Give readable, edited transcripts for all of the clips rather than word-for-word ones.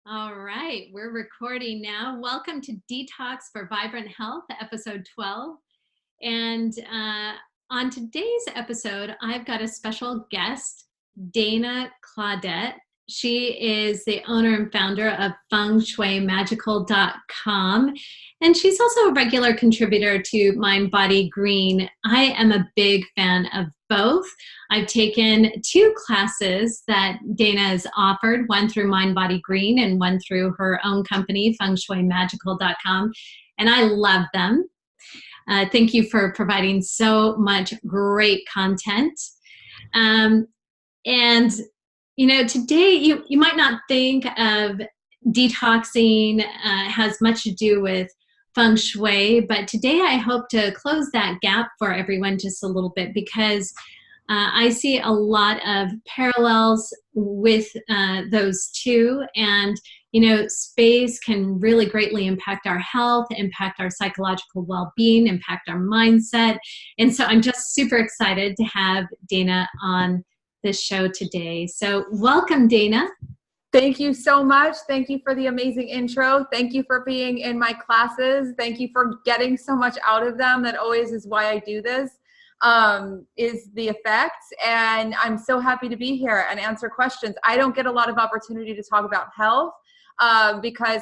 All right, we're recording now. Welcome to Detox for Vibrant Health, episode 12. And on today's episode, I've got a special guest, Dana Claudat. She is the owner and founder of Feng Shui Magical.com. And she's also a regular contributor to Mind Body Green. I am a big fan of both. I've taken 2 classes that Dana has offered, one through Mind Body Green and one through her own company, Feng Shui Magical.com. And I love them. Thank you for providing so much great content. And, you know, today you might not think of detoxing has much to do with Feng Shui, but today I hope to close that gap for everyone just a little bit because I see a lot of parallels with those two. And you know, space can really greatly impact our health, impact our psychological well-being, impact our mindset. And so I'm just super excited to have Dana on this show today. So welcome, Dana. Thank you so much. Thank you for the amazing intro. Thank you for being in my classes. Thank you for getting so much out of them. That always is why I do this, is the effects. And I'm so happy to be here and answer questions. I don't get a lot of opportunity to talk about health. Because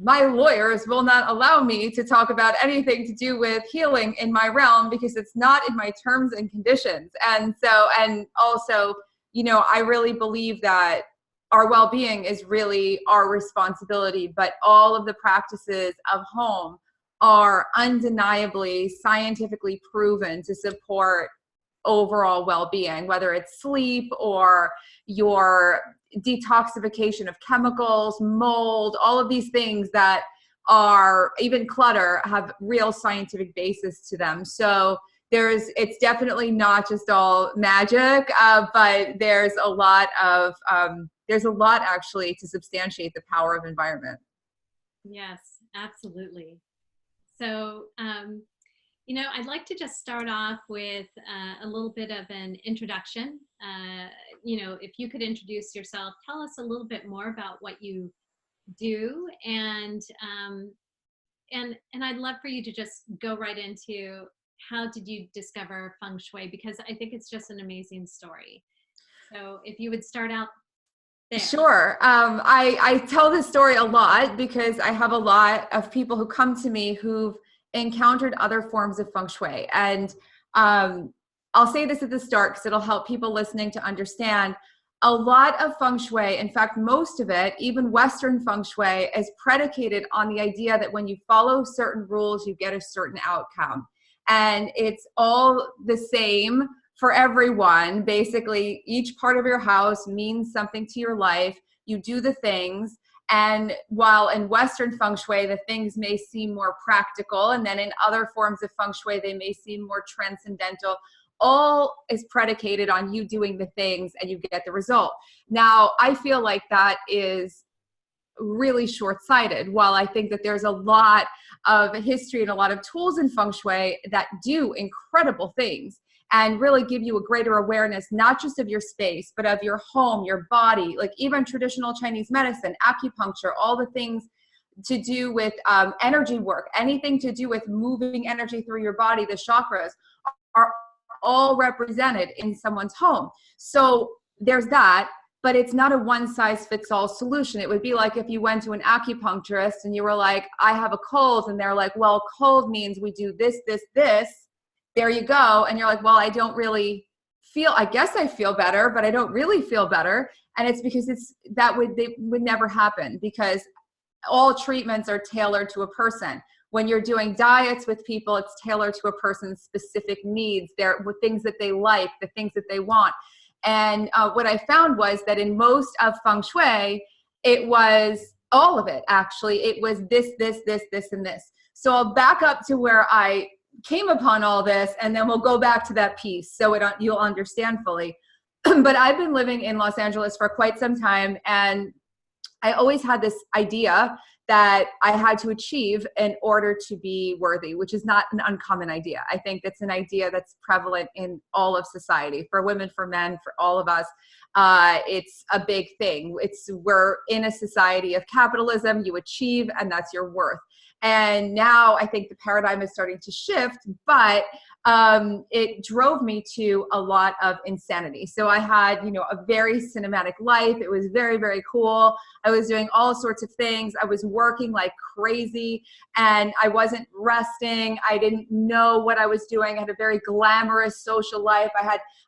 my lawyers will not allow me to talk about anything to do with healing in my realm because it's not in my terms and conditions. And also, you know, I really believe that our well-being is really our responsibility, but all of the practices of home are undeniably scientifically proven to support overall well-being, whether it's sleep or your detoxification of chemicals, mold, all of these things that are, even clutter, have real scientific basis to them. So it's definitely not just all magic, but there's a lot actually to substantiate the power of environment. Yes, absolutely. So, you know, I'd like to just start off with a little bit of an introduction. You know, if you could introduce yourself, tell us a little bit more about what you do, and I'd love for you to just go right into how did you discover Feng Shui, because I think it's just an amazing story. So if you would start out there. Sure. I tell this story a lot because I have a lot of people who come to me who've encountered other forms of Feng Shui. And I'll say this at the start because it'll help people listening to understand. A lot of Feng Shui, in fact, most of it, even Western Feng Shui, is predicated on the idea that when you follow certain rules, you get a certain outcome. And it's all the same for everyone. Basically, each part of your house means something to your life. You do the things. And while in Western Feng Shui, the things may seem more practical, and then in other forms of Feng Shui, they may seem more transcendental, all is predicated on you doing the things and you get the result. Now, I feel like that is really short-sighted. While I think that there's a lot of history and a lot of tools in Feng Shui that do incredible things and really give you a greater awareness, not just of your space, but of your home, your body, like even traditional Chinese medicine, acupuncture, all the things to do with energy work, anything to do with moving energy through your body, the chakras are all represented in someone's home. So there's that, but it's not a one-size-fits-all solution. It would be like if you went to an acupuncturist and you were like, I have a cold, and they're like, well, cold means we do this, this, this. There you go. And you're like, well, I don't really feel, I guess I feel better, but I don't really feel better. And it's because they would never happen, because all treatments are tailored to a person. When you're doing diets with people, it's tailored to a person's specific needs, their things that they like, the things that they want. And what I found was that in most of Feng Shui, it was all of it, actually. It was this, this, this, this, and this. So I'll back up to where I came upon all this, and then we'll go back to that piece so you'll understand fully. But I've been living in Los Angeles for quite some time, and I always had this idea that I had to achieve in order to be worthy, which is not an uncommon idea. I think that's an idea that's prevalent in all of society, for women, for men, for all of us. It's a big thing. We're in a society of capitalism. You achieve, and that's your worth. And now I think the paradigm is starting to shift, but it drove me to a lot of insanity. So I had, a very cinematic life. It was very, very cool. I was doing all sorts of things. I was working like crazy and I wasn't resting. I didn't know what I was doing. I had a very glamorous social life.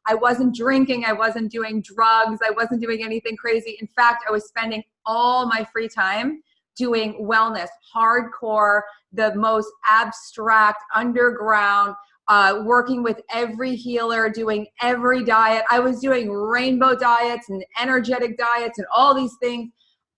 I wasn't drinking. I wasn't doing drugs. I wasn't doing anything crazy. In fact, I was spending all my free time doing wellness, hardcore, the most abstract, underground, working with every healer, doing every diet. I was doing rainbow diets and energetic diets and all these things.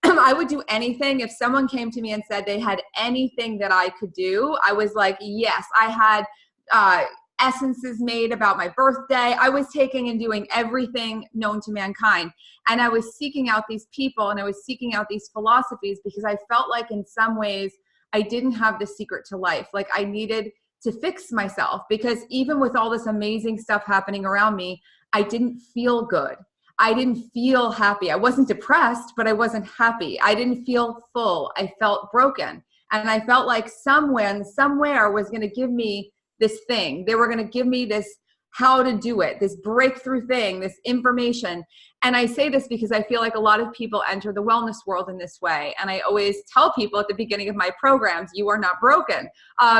I would do anything. If someone came to me and said they had anything that I could do, I was like, yes. I had essences made about my birthday. I was taking and doing everything known to mankind. And I was seeking out these people and I was seeking out these philosophies because I felt like in some ways I didn't have the secret to life. Like I needed to fix myself, because even with all this amazing stuff happening around me, I didn't feel good. I didn't feel happy. I wasn't depressed, but I wasn't happy. I didn't feel full. I felt broken. And I felt like someone somewhere was going to give me this thing. They were going to give me this how to do it, this breakthrough thing, this information. And I say this because I feel like a lot of people enter the wellness world in this way. And I always tell people at the beginning of my programs, you are not broken,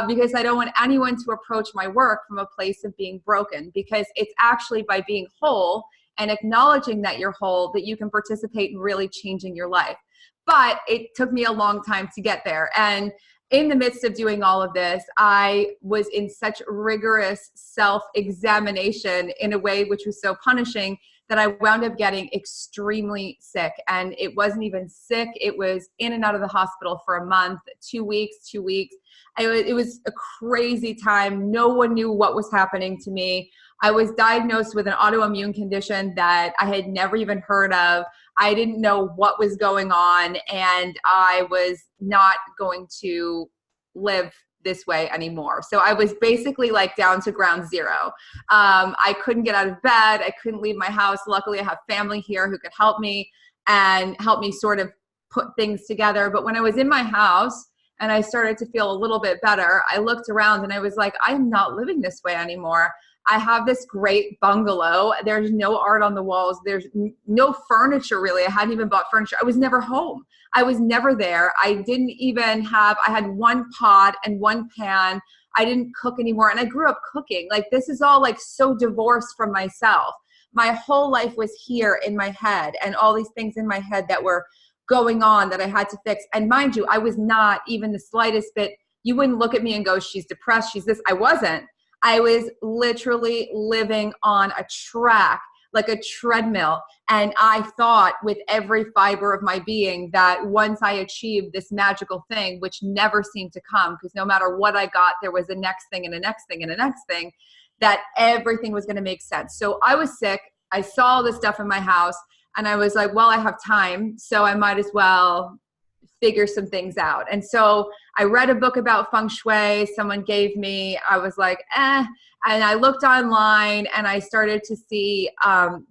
because I don't want anyone to approach my work from a place of being broken, because it's actually by being whole and acknowledging that you're whole that you can participate in really changing your life. But it took me a long time to get there. And in the midst of doing all of this, I was in such rigorous self-examination in a way which was so punishing that I wound up getting extremely sick. And it wasn't even sick. It was in and out of the hospital for a month, 2 weeks. It was a crazy time. No one knew what was happening to me. I was diagnosed with an autoimmune condition that I had never even heard of. I didn't know what was going on, and I was not going to live this way anymore. So I was basically like down to ground zero. I couldn't get out of bed. I couldn't leave my house. Luckily, I have family here who could help me and help me sort of put things together. But when I was in my house and I started to feel a little bit better, I looked around and I was like, I'm not living this way anymore. I have this great bungalow. There's no art on the walls. There's no furniture really. I hadn't even bought furniture. I was never home. I was never there. I had one pot and one pan. I didn't cook anymore. And I grew up cooking. Like this is all like so divorced from myself. My whole life was here in my head and all these things in my head that were going on that I had to fix. And mind you, I was not even the slightest bit. You wouldn't look at me and go, she's depressed. She's this. I wasn't. I was literally living on a track, like a treadmill. And I thought with every fiber of my being that once I achieved this magical thing, which never seemed to come, because no matter what I got, there was a next thing and a next thing and a next thing, that everything was going to make sense. So I was sick. I saw all this stuff in my house and I was like, well, I have time, so I might as well figure some things out. And so I read a book about Feng Shui someone gave me. I was like, And I looked online and I started to see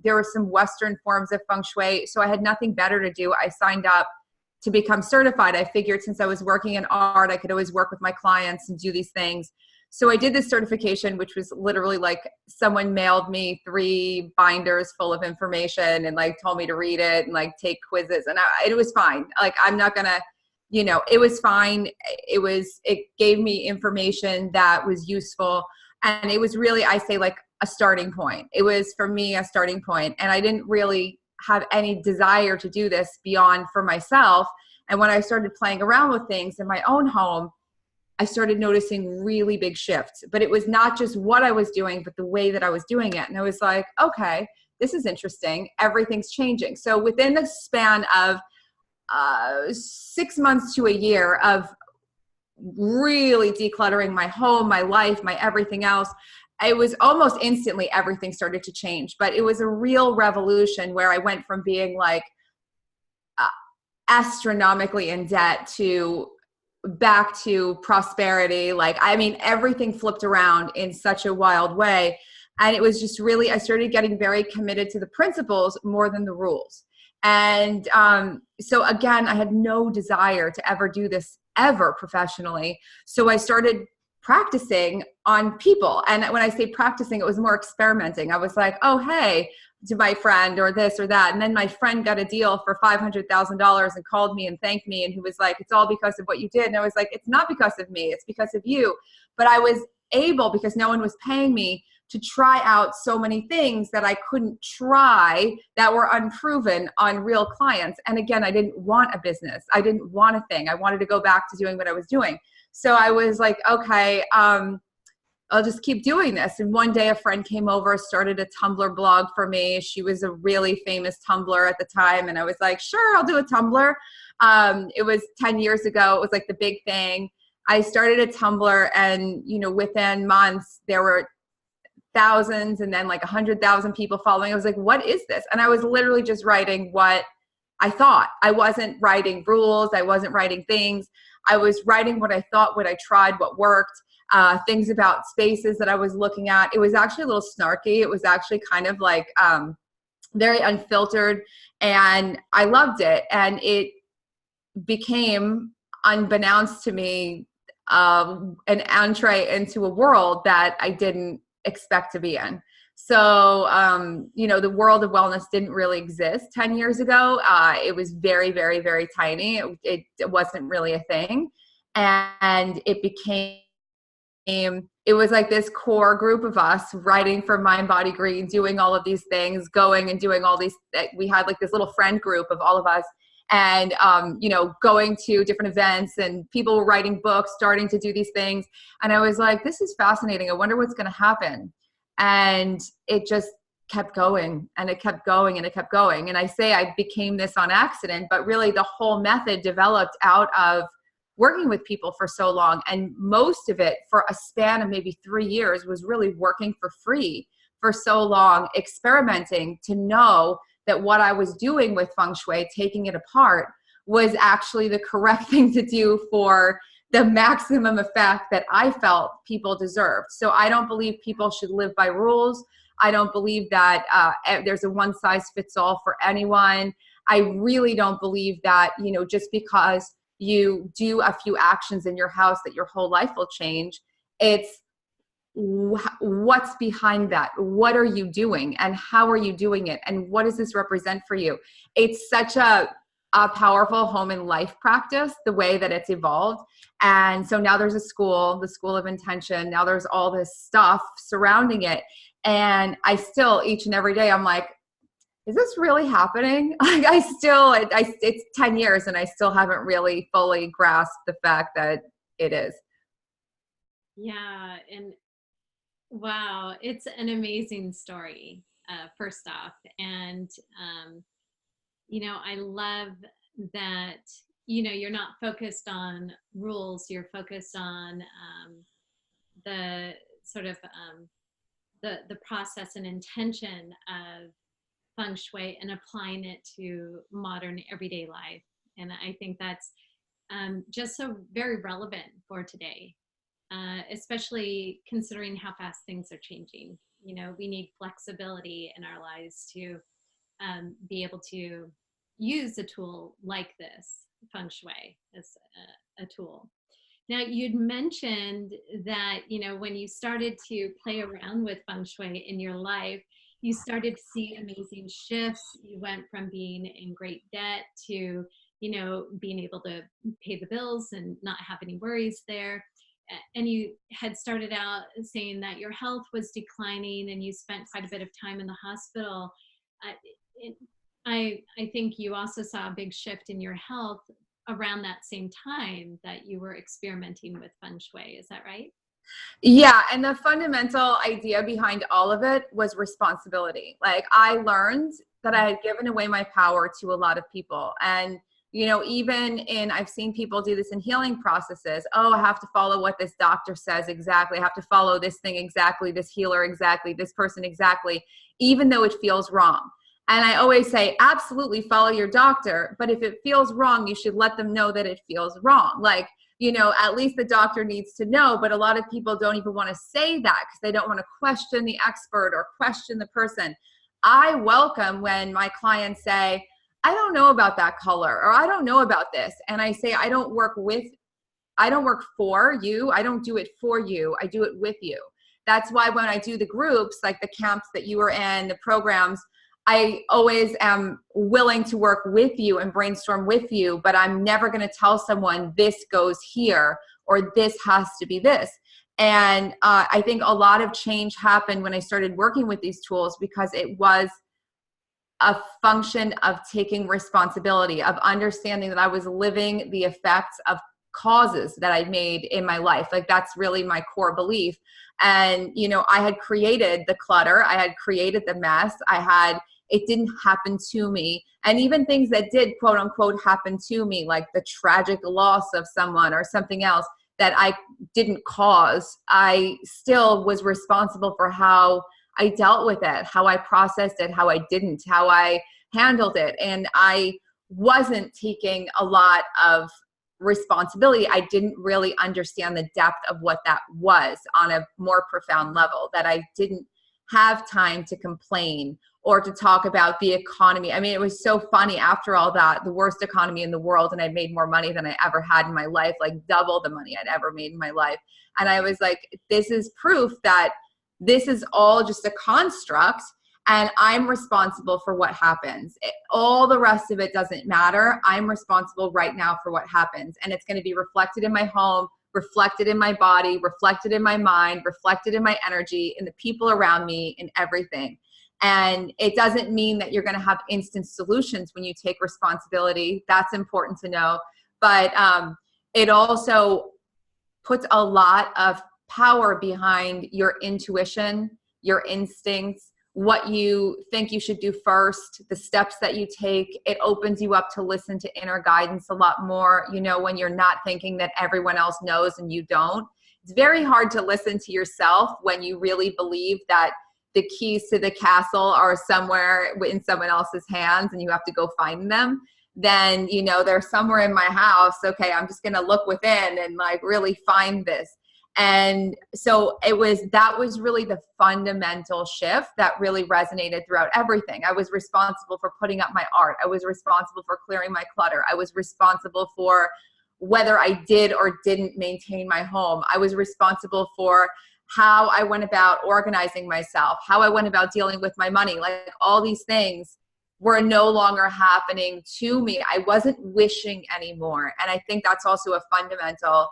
there were some Western forms of Feng Shui. So I had nothing better to do. I signed up to become certified. I figured since I was working in art, I could always work with my clients and do these things. So I did this certification, which was literally like someone mailed me 3 binders full of information and like told me to read it and like take quizzes. And it was fine. Like, I'm not going to, it was fine. It gave me information that was useful. And it was really, I say, like a starting point. It was for me a starting point. And I didn't really have any desire to do this beyond for myself. And when I started playing around with things in my own home, I started noticing really big shifts. But it was not just what I was doing, but the way that I was doing it. And I was like, okay, this is interesting. Everything's changing. So within the span of 6 months to a year of really decluttering my home, my life, my everything else, it was almost instantly everything started to change. But it was a real revolution where I went from being like astronomically in debt to back to prosperity. Like, I mean, everything flipped around in such a wild way. And it was just really, I started getting very committed to the principles more than the rules. And so again, I had no desire to ever do this ever professionally. So I started practicing on people. And when I say practicing, it was more experimenting. I was like, oh, hey, to my friend or this or that. And then my friend got a deal for $500,000 and called me and thanked me. And he was like, it's all because of what you did. And I was like, it's not because of me. It's because of you. But I was able, because no one was paying me, to try out so many things that I couldn't try that were unproven on real clients. And again, I didn't want a business. I didn't want a thing. I wanted to go back to doing what I was doing. So I was like, okay, I'll just keep doing this. And one day a friend came over, started a Tumblr blog for me. She was a really famous Tumblr at the time. And I was like, sure, I'll do a Tumblr. It was 10 years ago. It was like the big thing. I started a Tumblr, and, you know, within months there were thousands and then like 100,000 people following. I was like, what is this? And I was literally just writing what I thought. I wasn't writing rules. I wasn't writing things. I was writing what I thought, what I tried, what worked, things about spaces that I was looking at. It was actually a little snarky. It was actually kind of like very unfiltered, and I loved it. And it became, unbeknownst to me, an entree into a world that I didn't expect to be in. So, you know, the world of wellness didn't really exist 10 years ago. It was very, very, very tiny. It wasn't really a thing. And it became, it was like this core group of us writing for Mind Body Green, doing all of these things, going and doing all these, we had like this little friend group of all of us. And, you know, going to different events, and people were writing books, starting to do these things. And I was like, this is fascinating. I wonder what's going to happen. And it just kept going, and it kept going, and it kept going. And I say I became this on accident, but really the whole method developed out of working with people for so long. And most of it, for a span of maybe 3 years, was really working for free for so long, experimenting to know that what I was doing with Feng Shui, taking it apart, was actually the correct thing to do for the maximum effect that I felt people deserved. So I don't believe people should live by rules. I don't believe that there's a one size fits all for anyone. I really don't believe that, you know, just because you do a few actions in your house that your whole life will change. It's what's behind that. What are you doing, and how are you doing it, and what does this represent for you? It's such a powerful home and life practice, the way that it's evolved. And so now there's a school, the School of Intention. Now there's all this stuff surrounding it. And I still, each and every day, I'm like, is this really happening? Like, it's 10 years and I still haven't really fully grasped the fact that it is. Yeah. And wow, it's an amazing story, first off. And, you know, I love that, you know, you're not focused on rules, you're focused on the sort of the process and intention of Feng Shui and applying it to modern everyday life. And I think that's just so very relevant for today. Especially considering how fast things are changing. You know, we need flexibility in our lives to be able to use a tool like this, Feng Shui, as a tool. Now, you'd mentioned that, you know, when you started to play around with Feng Shui in your life, you started to see amazing shifts. You went from being in great debt to, you know, being able to pay the bills and not have any worries there. And you had started out saying that your health was declining and you spent quite a bit of time in the hospital. I think you also saw a big shift in your health around that same time that you were experimenting with Feng Shui. Is that right? Yeah. And the fundamental idea behind all of it was responsibility. Like, I learned that I had given away my power to a lot of people. And, you know, I've seen people do this in healing processes. Oh, I have to follow what this doctor says exactly. I have to follow this thing exactly, this healer exactly, this person exactly, even though it feels wrong. And I always say, absolutely follow your doctor. But if it feels wrong, you should let them know that it feels wrong. Like, at least the doctor needs to know. But a lot of people don't even want to say that because they don't want to question the expert or question the person. I welcome when my clients say, I don't know about that color, or I don't know about this. And I say, I don't work for you. I don't do it for you. I do it with you. That's why when I do the groups, like the camps that you were in, the programs, I always am willing to work with you and brainstorm with you, but I'm never going to tell someone this goes here or this has to be this. And I think a lot of change happened when I started working with these tools because it was a function of taking responsibility, of understanding that I was living the effects of causes that I made in my life. Like that's really my core belief. And, I had created the clutter. I had created the mess. It didn't happen to me. And even things that did quote unquote happen to me, like the tragic loss of someone or something else that I didn't cause, I still was responsible for how I dealt with it, how I processed it, how I didn't, how I handled it. And I wasn't taking a lot of responsibility. I didn't really understand the depth of what that was on a more profound level, that I didn't have time to complain or to talk about the economy. I mean, it was so funny after all that, the worst economy in the world, and I made more money than I ever had in my life, like double the money I'd ever made in my life. And I was like, this is proof that this is all just a construct and I'm responsible for what happens. All the rest of it doesn't matter. I'm responsible right now for what happens. And it's going to be reflected in my home, reflected in my body, reflected in my mind, reflected in my energy, in the people around me, in everything. And it doesn't mean that you're going to have instant solutions when you take responsibility. That's important to know. But it also puts a lot of power behind your intuition, your instincts, what you think you should do first, the steps that you take. It opens you up to listen to inner guidance a lot more, when you're not thinking that everyone else knows and you don't. It's very hard to listen to yourself when you really believe that the keys to the castle are somewhere in someone else's hands and you have to go find them. Then, they're somewhere in my house. Okay, I'm just going to look within and like really find this. And so that was really the fundamental shift that really resonated throughout everything. I was responsible for putting up my art. I was responsible for clearing my clutter. I was responsible for whether I did or didn't maintain my home. I was responsible for how I went about organizing myself, how I went about dealing with my money. Like all these things were no longer happening to me. I wasn't wishing anymore. And I think that's also a fundamental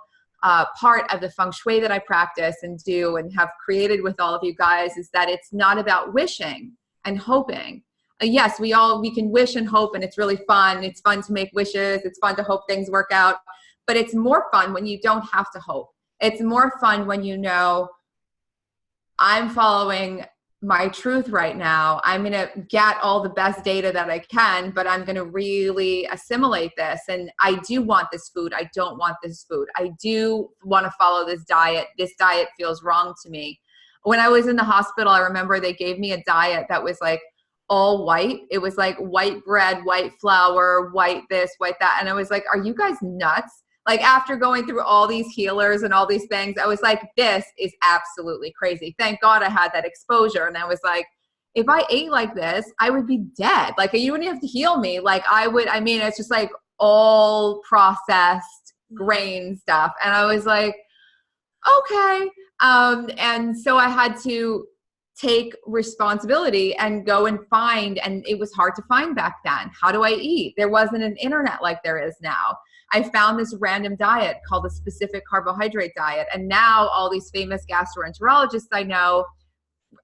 part of the Feng Shui that I practice and do and have created with all of you guys, is that it's not about wishing and hoping. Yes, we can wish and hope, and it's really fun. It's fun to make wishes. It's fun to hope things work out, but it's more fun when you don't have to hope. It's more fun when I'm following my truth right now. I'm going to get all the best data that I can, but I'm going to really assimilate this. And I do want this food. I don't want this food. I do want to follow this diet. This diet feels wrong to me. When I was in the hospital, I remember they gave me a diet that was like all white. It was like white bread, white flour, white this, white that. And I was like, are you guys nuts? Like after going through all these healers and all these things, I was like, this is absolutely crazy. Thank God I had that exposure. And I was like, if I ate like this, I would be dead. Like you wouldn't have to heal me. Like it's just like all processed grain stuff. And I was like, okay. And so I had to take responsibility and go and find, and it was hard to find back then. How do I eat? There wasn't an internet like there is now. I found this random diet called the specific carbohydrate diet. And now all these famous gastroenterologists I know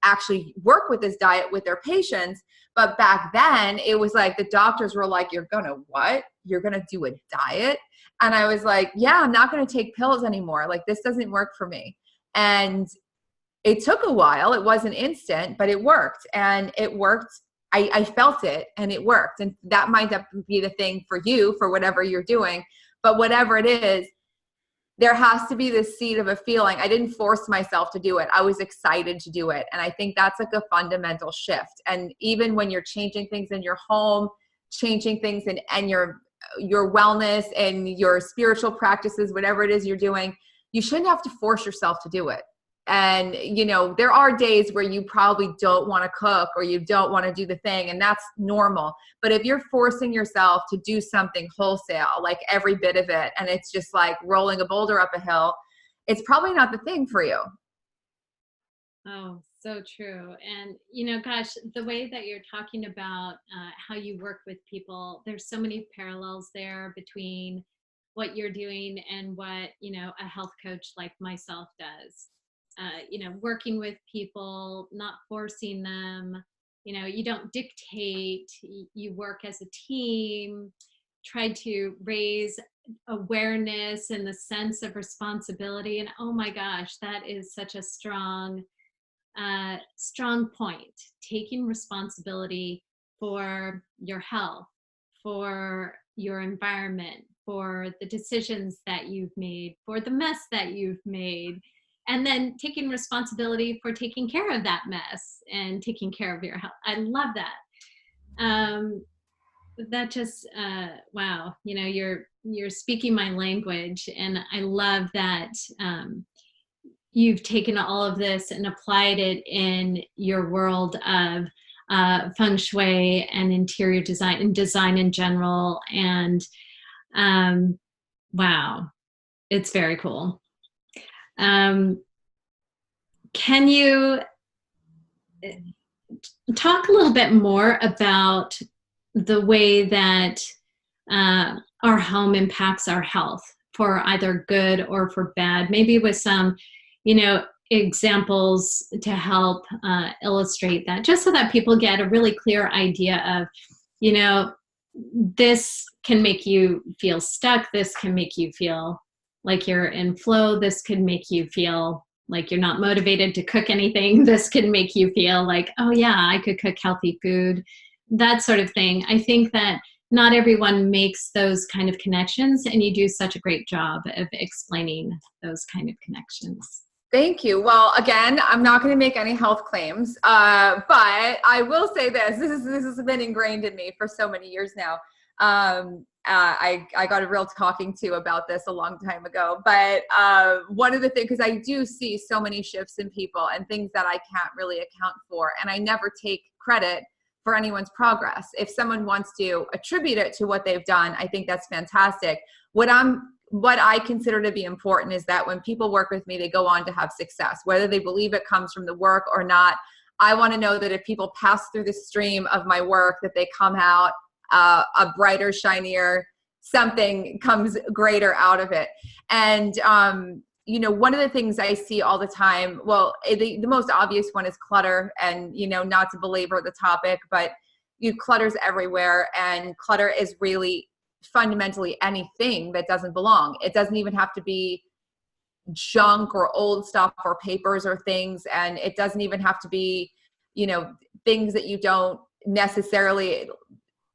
actually work with this diet with their patients. But back then it was like the doctors were like, you're gonna what? You're gonna do a diet? And I was like, yeah, I'm not gonna take pills anymore. Like this doesn't work for me. And it took a while. It wasn't instant, but it worked. And it worked. I felt it and it worked. And that might be the thing for you, for whatever you're doing. But whatever it is, there has to be this seed of a feeling. I didn't force myself to do it. I was excited to do it. And I think that's like a fundamental shift. And even when you're changing things in your home, changing things and your wellness and your spiritual practices, whatever it is you're doing, you shouldn't have to force yourself to do it. And, you know, there are days where you probably don't want to cook or you don't want to do the thing, and that's normal. But if you're forcing yourself to do something wholesale, like every bit of it, and it's just like rolling a boulder up a hill, it's probably not the thing for you. Oh, so true. And, you know, gosh, the way that you're talking about how you work with people, there's so many parallels there between what you're doing and what, you know, a health coach like myself does. You know, working with people, not forcing them, you know, you don't dictate, you work as a team, try to raise awareness and the sense of responsibility. And oh my gosh, that is such a strong point, taking responsibility for your health, for your environment, for the decisions that you've made, for the mess that you've made, and then taking responsibility for taking care of that mess and taking care of your health. I love that. That just, wow, you know, you're speaking my language, and I love that you've taken all of this and applied it in your world of feng shui and interior design and design in general. And wow, it's very cool. Can you talk a little bit more about the way that our home impacts our health, for either good or for bad, maybe with some, you know, examples to help illustrate that, just so that people get a really clear idea of, you know, this can make you feel stuck. This can make you feel like you're in flow. This could make you feel like you're not motivated to cook anything. This could make you feel like, oh yeah, I could cook healthy food, that sort of thing. I think that not everyone makes those kind of connections, and you do such a great job of explaining those kind of connections. Thank you. Well, again, I'm not going to make any health claims, but I will say this. This has been ingrained in me for so many years now. I got a real talking to about this a long time ago, but one of the things, because I do see so many shifts in people and things that I can't really account for, and I never take credit for anyone's progress. If someone wants to attribute it to what they've done, I think that's fantastic. What I consider to be important is that when people work with me, they go on to have success, whether they believe it comes from the work or not. I want to know that if people pass through the stream of my work, that they come out a brighter, shinier, something comes greater out of it. And, you know, one of the things I see all the time, well, the most obvious one is clutter. And, you know, not to belabor the topic, but clutter's everywhere. And clutter is really fundamentally anything that doesn't belong. It doesn't even have to be junk or old stuff or papers or things. And it doesn't even have to be, you know, things that you don't necessarily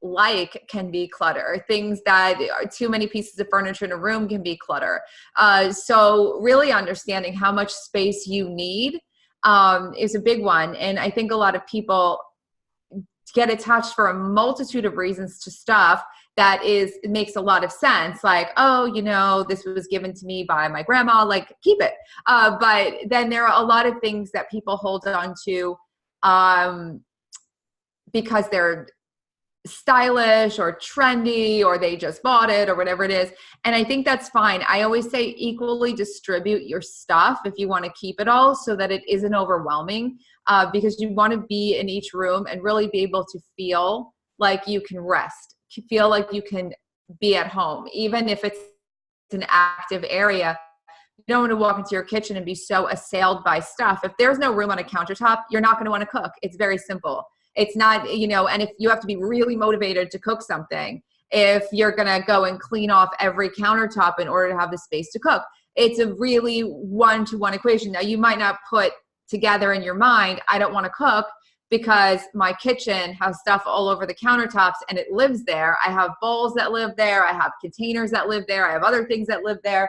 like can be clutter. Things that are too many pieces of furniture in a room can be clutter. So really understanding how much space you need is a big one. And I think a lot of people get attached for a multitude of reasons to stuff that it makes a lot of sense. Like, oh, you know, this was given to me by my grandma, like keep it. But then there are a lot of things that people hold on to because they're stylish or trendy, or they just bought it or whatever it is. And I think that's fine. I always say equally distribute your stuff if you want to keep it all, so that it isn't overwhelming, because you want to be in each room and really be able to feel like you can rest, feel like you can be at home, even if it's an active area. You don't want to walk into your kitchen and be so assailed by stuff. If there's no room on a countertop, you're not going to want to cook. It's very simple. It's not, you know, and if you have to be really motivated to cook something, if you're going to go and clean off every countertop in order to have the space to cook, it's a really one-to-one equation. Now, you might not put together in your mind, I don't want to cook because my kitchen has stuff all over the countertops and it lives there. I have bowls that live there. I have containers that live there. I have other things that live there.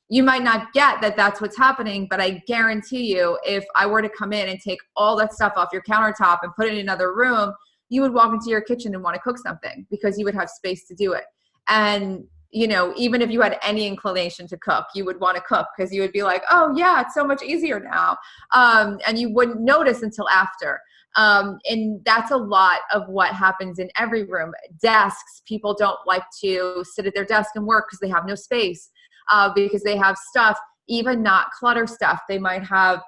You might not get that that's what's happening, but I guarantee you, if I were to come in and take all that stuff off your countertop and put it in another room, you would walk into your kitchen and want to cook something because you would have space to do it. And, you know, even if you had any inclination to cook, you would want to cook because you would be like, oh yeah, it's so much easier now. And you wouldn't notice until after. And that's a lot of what happens in every room. Desks, people don't like to sit at their desk and work because they have no space. Because they have stuff, even not clutter stuff. They might have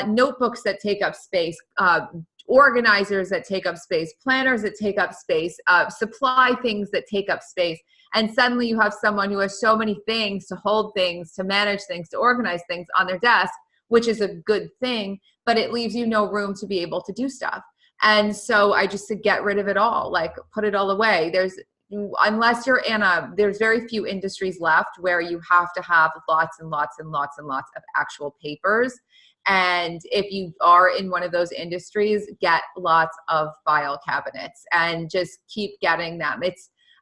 notebooks that take up space, organizers that take up space, planners that take up space, supply things that take up space. And suddenly you have someone who has so many things to hold things, to manage things, to organize things on their desk, which is a good thing, but it leaves you no room to be able to do stuff. And so I just to get rid of it all, like put it all away. Unless you're in there's very few industries left where you have to have lots and lots and lots and lots of actual papers. And if you are in one of those industries, get lots of file cabinets and just keep getting them.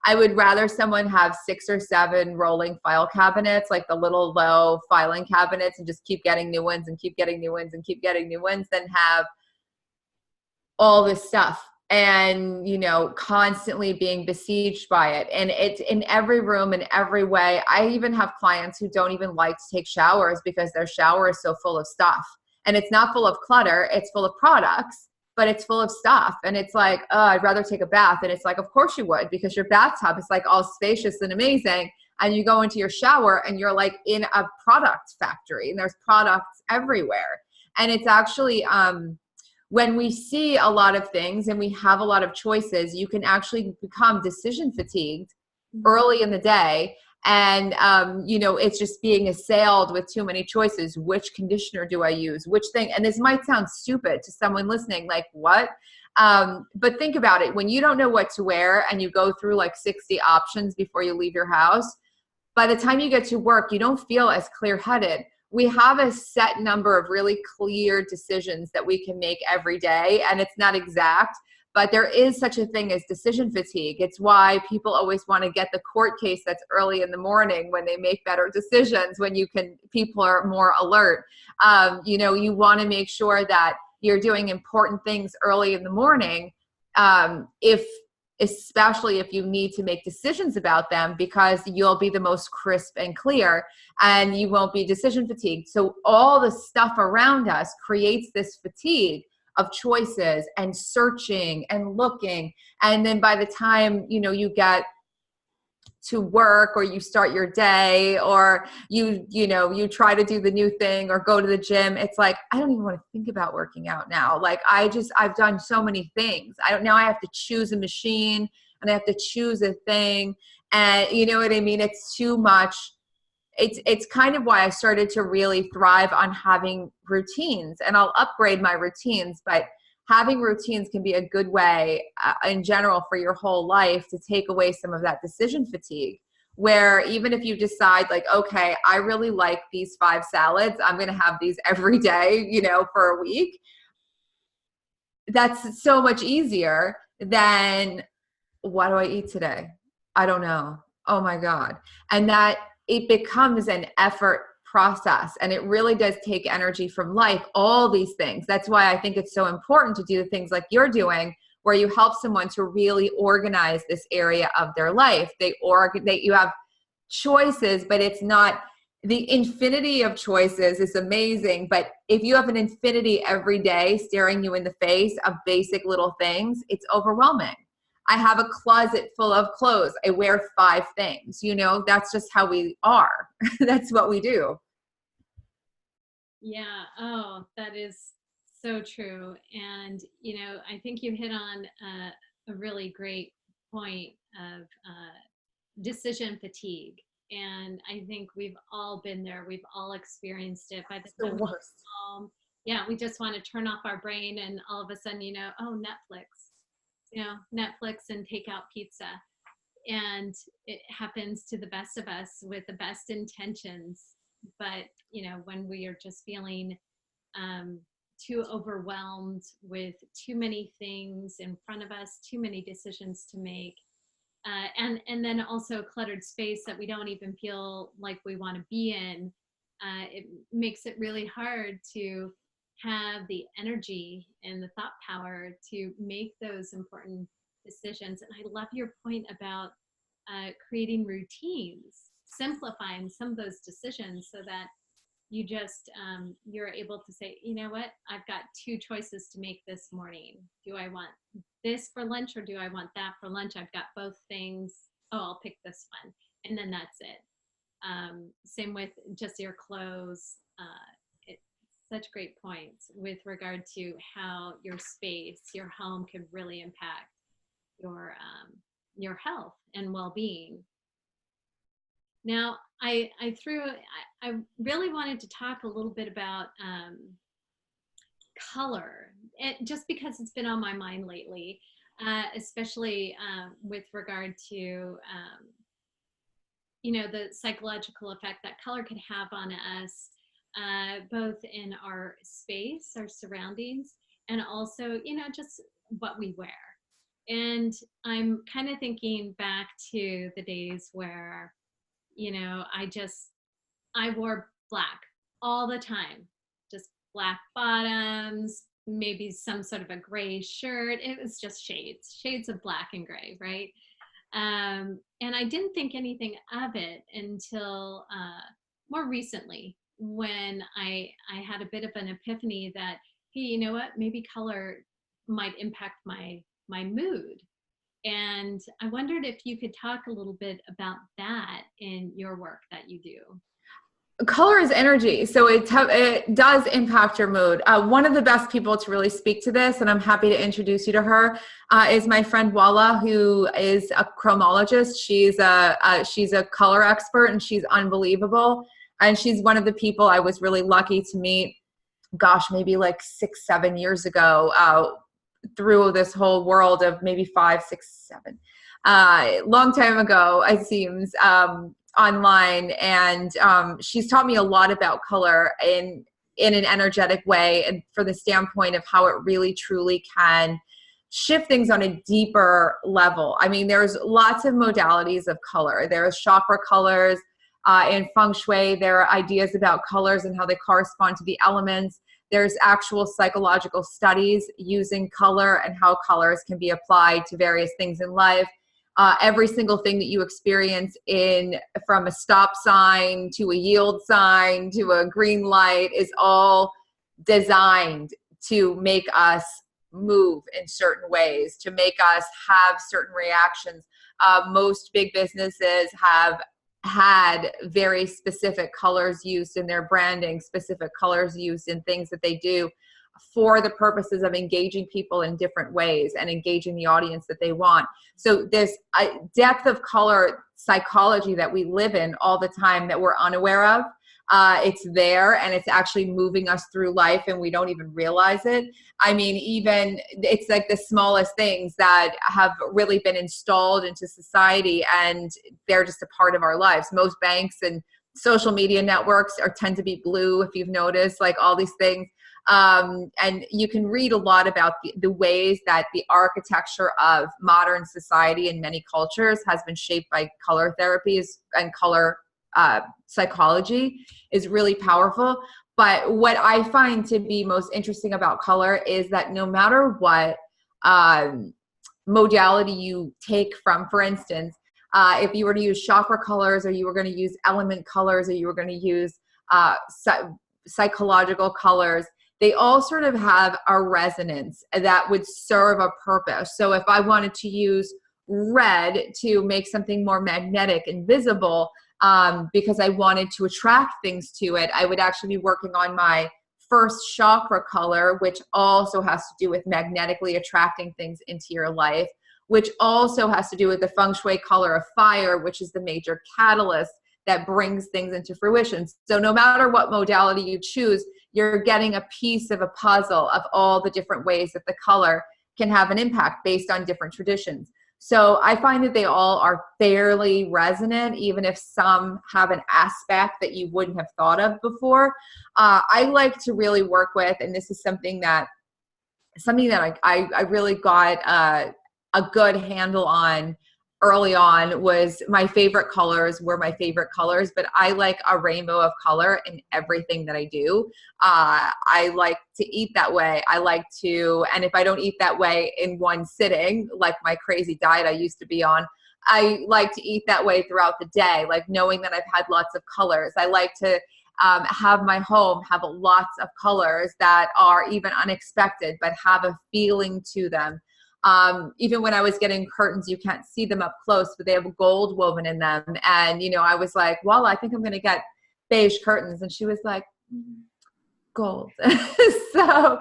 I would rather someone have 6 or 7 rolling file cabinets, like the little low filing cabinets, and just keep getting new ones and keep getting new ones and keep getting new ones than have all this stuff and, you know, constantly being besieged by it. And it's in every room, in every way. I even have clients who don't even like to take showers because their shower is so full of stuff. And it's not full of clutter, it's full of products, but it's full of stuff. And it's like, oh, I'd rather take a bath. And it's like, of course you would, because your bathtub is like all spacious and amazing. And you go into your shower and you're like in a product factory and there's products everywhere. And it's actually, when we see a lot of things and we have a lot of choices, you can actually become decision fatigued early in the day. And, you know, it's just being assailed with too many choices. Which conditioner do I use? Which thing? And this might sound stupid to someone listening, like what? But think about it. When you don't know what to wear and you go through like 60 options before you leave your house, by the time you get to work, you don't feel as clear-headed. We have a set number of really clear decisions that we can make every day, and it's not exact, but there is such a thing as decision fatigue. It's why people always want to get the court case that's early in the morning when they make better decisions, when people are more alert. You know, you want to make sure that you're doing important things early in the morning, especially if you need to make decisions about them, because you'll be the most crisp and clear and you won't be decision fatigued. So all the stuff around us creates this fatigue of choices and searching and looking. And then by the time, you know, you get to work or you start your day or you try to do the new thing or go to the gym, it's like, I don't even want to think about working out now. Like I've done so many things. Now I have to choose a machine and I have to choose a thing. And you know what I mean? It's too much. It's kind of why I started to really thrive on having routines, and I'll upgrade my routines, but having routines can be a good way in general for your whole life to take away some of that decision fatigue, where even if you decide like, okay, I really like these 5 salads, I'm going to have these every day, you know, for a week. That's so much easier than, what do I eat today? I don't know. Oh my God. And that it becomes an effort process, and it really does take energy from life, all these things. That's why I think it's so important to do the things like you're doing, where you help someone to really organize this area of their life. You have choices, but it's not the infinity of choices is amazing. But if you have an infinity every day staring you in the face of basic little things, it's overwhelming. I have a closet full of clothes. I wear 5 things, you know, that's just how we are. That's what we do. Yeah. Oh, that is so true. And, you know, I think you hit on a really great point of decision fatigue. And I think we've all been there. We've all experienced it. By the It's the time we get worst. home, yeah, we just want to turn off our brain and all of a sudden, you know, oh, Netflix and take out pizza. And it happens to the best of us with the best intentions. But, you know, when we are just feeling too overwhelmed with too many things in front of us, too many decisions to make, and then also a cluttered space that we don't even feel like we want to be in. It makes it really hard to have the energy and the thought power to make those important decisions. And I love your point about creating routines, simplifying some of those decisions so that you just you're able to say, you know what, I've got two choices to make this morning. Do I want this for lunch or do I want that for lunch? I've got both things. Oh, I'll pick this one, and then that's it. Same with just your clothes. Such great points with regard to how your space, your home, can really impact your health and well-being. Now, I really wanted to talk a little bit about color, just because it's been on my mind lately, especially with regard to the psychological effect that color can have on us, both in our space, our surroundings, and also just what we wear. And I'm kind of thinking back to the days where I wore black all the time, just black bottoms, maybe some sort of a gray shirt. It was just shades of black and gray, right? And I didn't think anything of it until more recently, when I had a bit of an epiphany that, hey, you know what, maybe color might impact my mood. And I wondered if you could talk a little bit about that in your work that you do. Color is energy, so it does impact your mood. One of the best people to really speak to this, and I'm happy to introduce you to her, is my friend Walla, who is a chromologist. She's a color expert, and she's unbelievable. And she's one of the people I was really lucky to meet, gosh, maybe like 6-7 years ago, through this whole world of maybe 5, 6, 7, long time ago, it seems, online. And she's taught me a lot about color in an energetic way, and for the standpoint of how it really truly can shift things on a deeper level. I mean, there's lots of modalities of color. There's chakra colors. In Feng Shui, there are ideas about colors and how they correspond to the elements. There's actual psychological studies using color and how colors can be applied to various things in life. Every single thing that you experience, from a stop sign to a yield sign to a green light, is all designed to make us move in certain ways, to make us have certain reactions. Most big businesses have had very specific colors used in their branding, specific colors used in things that they do, for the purposes of engaging people in different ways and engaging the audience that they want. So there's a depth of color psychology that we live in all the time that we're unaware of. It's there, and it's actually moving us through life, and we don't even realize it. I mean, even it's like the smallest things that have really been installed into society, and they're just a part of our lives. Most banks and social media networks tend to be blue, if you've noticed, like all these things. And you can read a lot about the ways that the architecture of modern society in many cultures has been shaped by color therapies, and color psychology is really powerful. But what I find to be most interesting about color is that no matter what modality you take from, for instance, if you were to use chakra colors, or you were going to use element colors, or you were going to use psychological colors, they all sort of have a resonance that would serve a purpose. So if I wanted to use red to make something more magnetic and visible, because I wanted to attract things to it, I would actually be working on my first chakra color, which also has to do with magnetically attracting things into your life, which also has to do with the Feng Shui color of fire, which is the major catalyst that brings things into fruition. So no matter what modality you choose, you're getting a piece of a puzzle of all the different ways that the color can have an impact based on different traditions. So I find that they all are fairly resonant, even if some have an aspect that you wouldn't have thought of before. I like to really work with, and this is something that I really got a good handle on early on was my favorite colors were my favorite colors, but I like a rainbow of color in everything that I do. I like to eat that way. I like to, and if I don't eat that way in one sitting, like my crazy diet I used to be on, I like to eat that way throughout the day, like knowing that I've had lots of colors. I like to have my home have lots of colors that are even unexpected, but have a feeling to them. Even when I was getting curtains, you can't see them up close, but they have gold woven in them. And, I was like, well, I think I'm going to get beige curtains. And she was like, gold. So,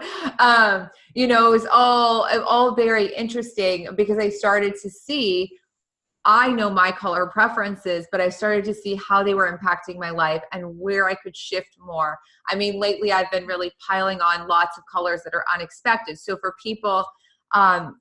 it was all very interesting because I started to see, I know my color preferences, but I started to see how they were impacting my life and where I could shift more. I mean, lately I've been really piling on lots of colors that are unexpected. So for people,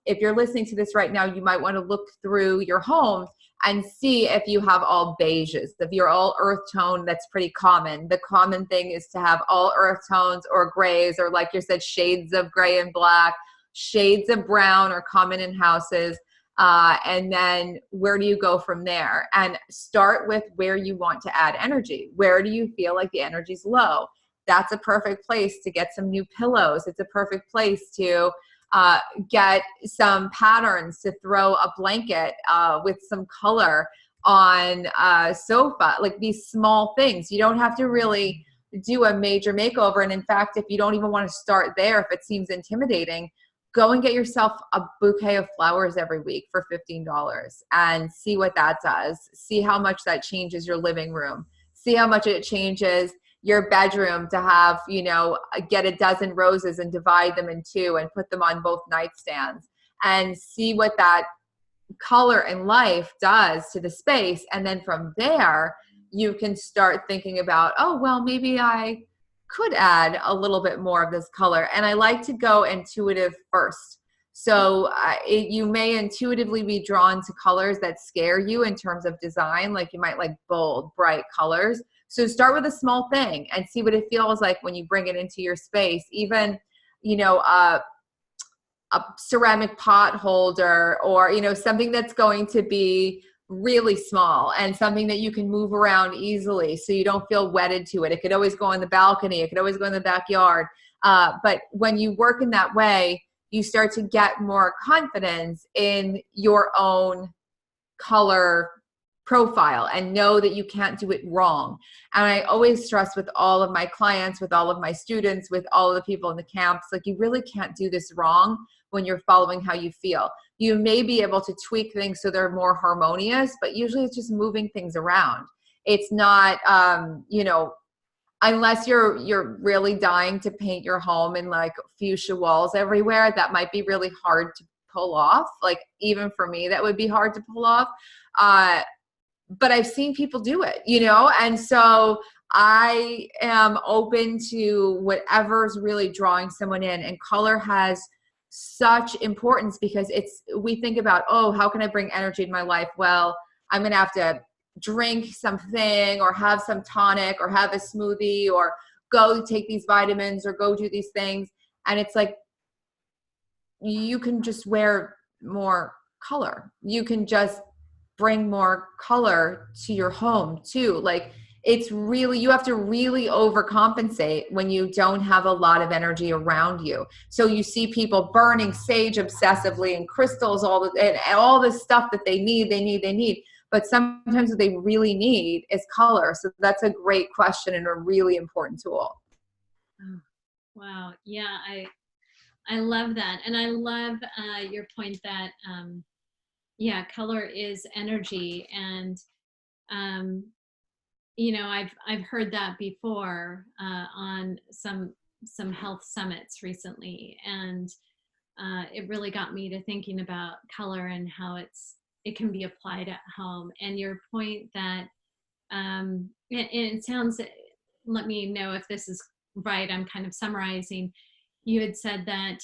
if you're listening to this right now, you might want to look through your home and see if you have all beiges. If you're all earth tone, that's pretty common. The common thing is to have all earth tones or grays, or like you said, shades of gray and black, shades of brown are common in houses. And then where do you go from there? And start with where you want to add energy. Where do you feel like the energy's low? That's a perfect place to get some new pillows. It's a perfect place to get some patterns, to throw a blanket with some color on a sofa, like these small things. You don't have to really do a major makeover. And in fact, if you don't even want to start there, if it seems intimidating, go and get yourself a bouquet of flowers every week for $15 and see what that does. See how much that changes your living room. See how much it changes your bedroom to have, get a dozen roses and divide them in two and put them on both nightstands, and see what that color and life does to the space. And then from there, you can start thinking about, oh, well, maybe I could add a little bit more of this color. And I like to go intuitive first. So you may intuitively be drawn to colors that scare you in terms of design, like you might like bold, bright colors. So start with a small thing and see what it feels like when you bring it into your space. Even, a ceramic pot holder, or, something that's going to be really small and something that you can move around easily so you don't feel wedded to it. It could always go on the balcony. It could always go in the backyard. But when you work in that way, you start to get more confidence in your own color profile and know that you can't do it wrong. And I always stress with all of my clients, with all of my students, with all of the people in the camps, like, you really can't do this wrong when you're following how you feel. You may be able to tweak things so they're more harmonious, but usually it's just moving things around. It's not, unless you're really dying to paint your home in like fuchsia walls everywhere, that might be really hard to pull off. Like, even for me, that would be hard to pull off. But I've seen people do it, and so I am open to whatever's really drawing someone in. And color has such importance because we think about, oh, how can I bring energy in my life? Well, I'm going to have to drink something or have some tonic or have a smoothie or go take these vitamins or go do these things. And it's like, you can just wear more color. You can just bring more color to your home too. Like, it's really, you have to really overcompensate when you don't have a lot of energy around you. So you see people burning sage obsessively and crystals, and all this stuff that they need. But sometimes what they really need is color. So that's a great question and a really important tool. Oh, wow. Yeah, I love that. And I love your point that, color is energy. And, I've heard that before on some health summits recently. And it really got me to thinking about color and how it can be applied at home. And your point that, and it sounds, let me know if this is right, I'm kind of summarizing. You had said that,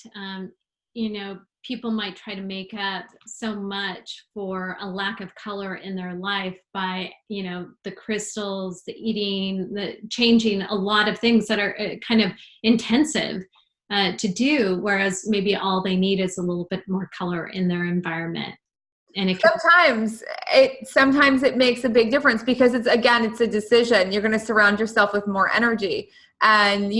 people might try to make up so much for a lack of color in their life by, the crystals, the eating, the changing a lot of things that are kind of intensive to do, whereas maybe all they need is a little bit more color in their environment. And it can, Sometimes it makes a big difference because it's a decision. You're going to surround yourself with more energy. And,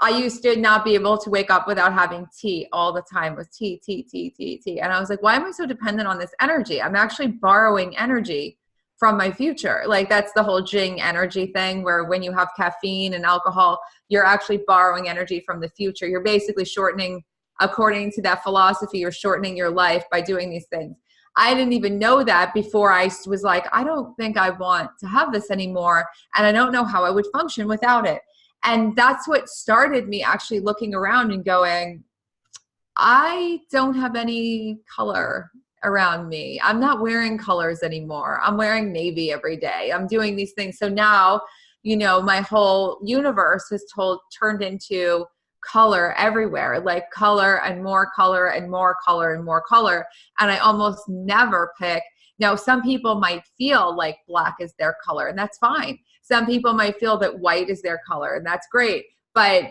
I used to not be able to wake up without having tea all the time with tea, tea, tea, tea, tea. And I was like, why am I so dependent on this energy? I'm actually borrowing energy from my future. Like that's the whole Jing energy thing where when you have caffeine and alcohol, you're actually borrowing energy from the future. You're basically shortening, according to that philosophy, you're shortening your life by doing these things. I didn't even know that before I was like, I don't think I want to have this anymore. And I don't know how I would function without it. And that's what started me actually looking around and going, I don't have any color around me. I'm not wearing colors anymore. I'm wearing navy every day. I'm doing these things. So now, my whole universe has turned into color everywhere, like color and more color and more color and more color. And I almost never pick. Now, some people might feel like black is their color, and that's fine. Some people might feel that white is their color, and that's great. But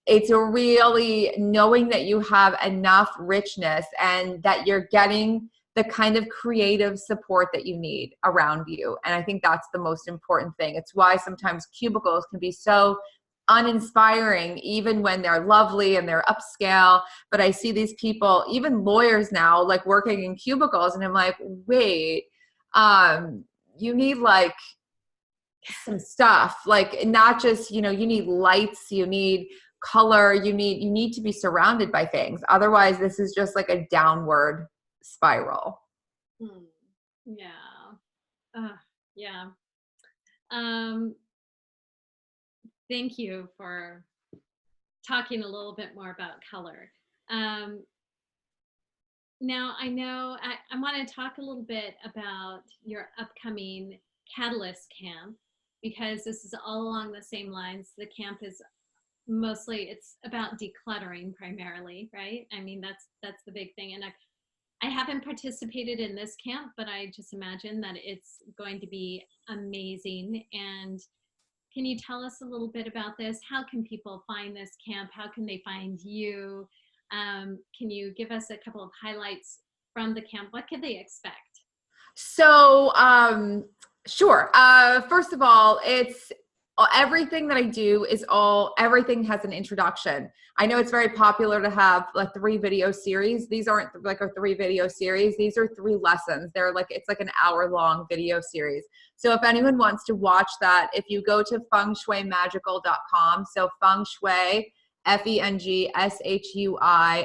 it's really knowing that you have enough richness and that you're getting the kind of creative support that you need around you. And I think that's the most important thing. It's why sometimes cubicles can be so uninspiring, even when they're lovely and they're upscale. But I see these people, even lawyers now, like working in cubicles, and I'm like, wait, you need like some stuff, like not just, you need lights, you need color, you need to be surrounded by things. Otherwise, this is just like a downward spiral. Yeah. Yeah. Um, Thank you for talking a little bit more about color. Now, I know I want to talk a little bit about your upcoming Catalyst camp, because this is all along the same lines. The camp is it's about decluttering primarily, right? I mean, that's the big thing. And I haven't participated in this camp, but I just imagine that it's going to be amazing. And can you tell us a little bit about this? How can people find this camp? How can they find you? Can you give us a couple of highlights from the camp? What can they expect? So, sure. First of all, it's everything that I do is everything has an introduction. I know it's very popular to have a 3 video series. These aren't like a 3 video series. These are 3 lessons. It's like an hour-long video series. So if anyone wants to watch that, if you go to fengshuimagical.com, so Feng Shui, FENGSHUI,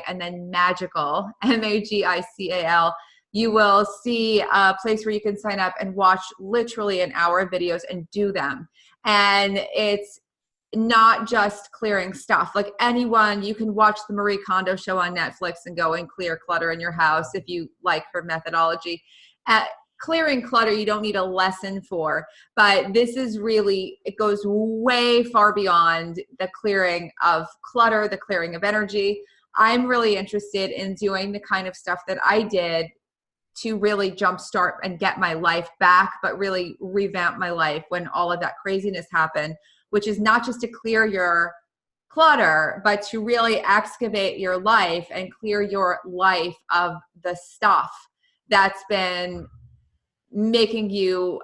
and then magical, MAGICAL, you will see a place where you can sign up and watch literally an hour of videos and do them. And it's not just clearing stuff. Like anyone, you can watch the Marie Kondo show on Netflix and go and clear clutter in your house if you like her methodology. Clearing clutter, you don't need a lesson for, but this is really, it goes way far beyond the clearing of clutter, the clearing of energy. I'm really interested in doing the kind of stuff that I did to really jumpstart and get my life back, but really revamp my life when all of that craziness happened, which is not just to clear your clutter, but to really excavate your life and clear your life of the stuff that's been making you,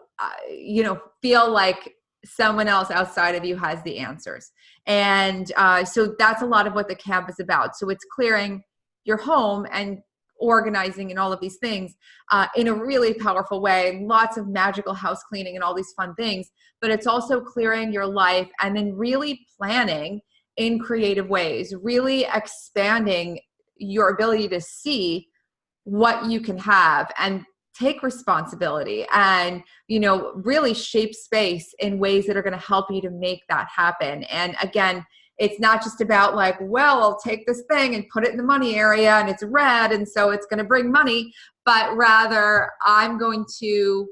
feel like someone else outside of you has the answers. And so that's a lot of what the camp is about. So it's clearing your home and organizing and all of these things in a really powerful way, lots of magical house cleaning and all these fun things, but it's also clearing your life and then really planning in creative ways, really expanding your ability to see what you can have and take responsibility and, really shape space in ways that are going to help you to make that happen. And again, it's not just about like, well, I'll take this thing and put it in the money area and it's red and so it's going to bring money, but rather I'm going to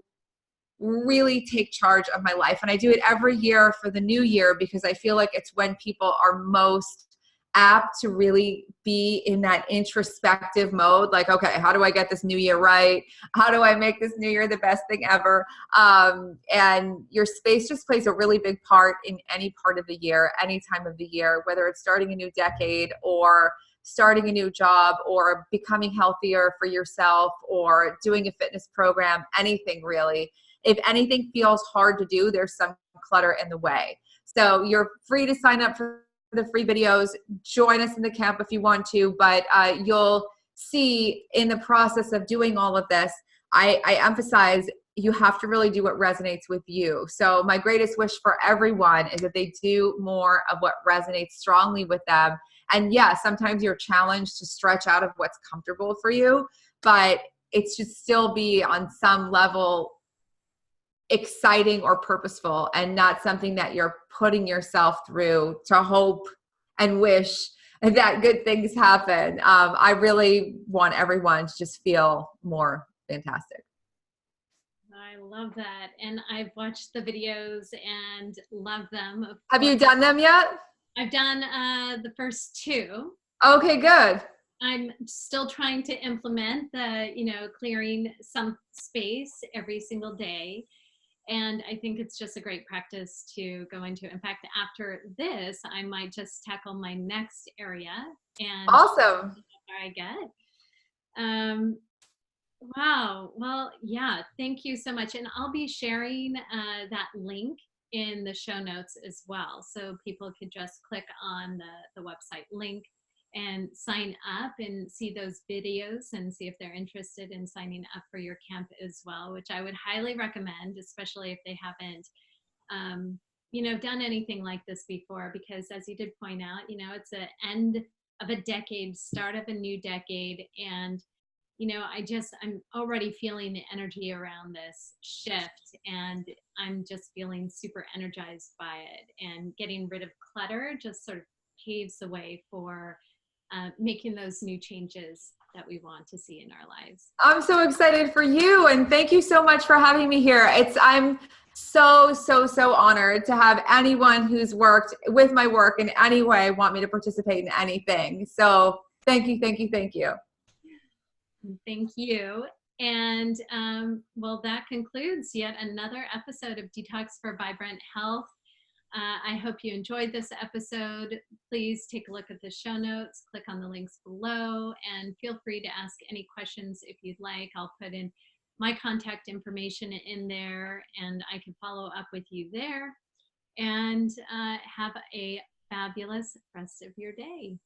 really take charge of my life. And I do it every year for the new year because I feel like it's when people are most apt to really be in that introspective mode. Like, okay, how do I get this new year right? How do I make this new year the best thing ever? And your space just plays a really big part in any part of the year, any time of the year, whether it's starting a new decade or starting a new job or becoming healthier for yourself or doing a fitness program, anything really. If anything feels hard to do, there's some clutter in the way. So you're free to sign up for the free videos. Join us in the camp if you want to, but you'll see in the process of doing all of this, I emphasize you have to really do what resonates with you. So my greatest wish for everyone is that they do more of what resonates strongly with them. And yeah, sometimes you're challenged to stretch out of what's comfortable for you, but it should still be on some level exciting or purposeful and not something that you're putting yourself through to hope and wish that good things happen. I really want everyone to just feel more fantastic. I love that. And I've watched the videos and love them. Of Have you course. done them yet? I've done the first two. Okay, good. I'm still trying to implement the, clearing some space every single day. And I think it's just a great practice to go into. In fact, after this, I might just tackle my next area and Awesome. see how far I get. Um, wow. Well, yeah, thank you so much. And I'll be sharing that link in the show notes as well. So people could just click on the website link and sign up and see those videos and see if they're interested in signing up for your camp as well, which I would highly recommend, especially if they haven't, done anything like this before, because as you did point out, it's the end of a decade, start of a new decade. And, I'm already feeling the energy around this shift, and I'm just feeling super energized by it, and getting rid of clutter just sort of paves the way for making those new changes that we want to see in our lives. I'm so excited for you, and thank you so much for having me here. I'm so honored to have anyone who's worked with my work in any way want me to participate in anything. So thank you. Thank you. And well, that concludes yet another episode of Detox for Vibrant Health. I hope you enjoyed this episode. Please take a look at the show notes, click on the links below, and feel free to ask any questions if you'd like. I'll put in my contact information in there, and I can follow up with you there. And have a fabulous rest of your day.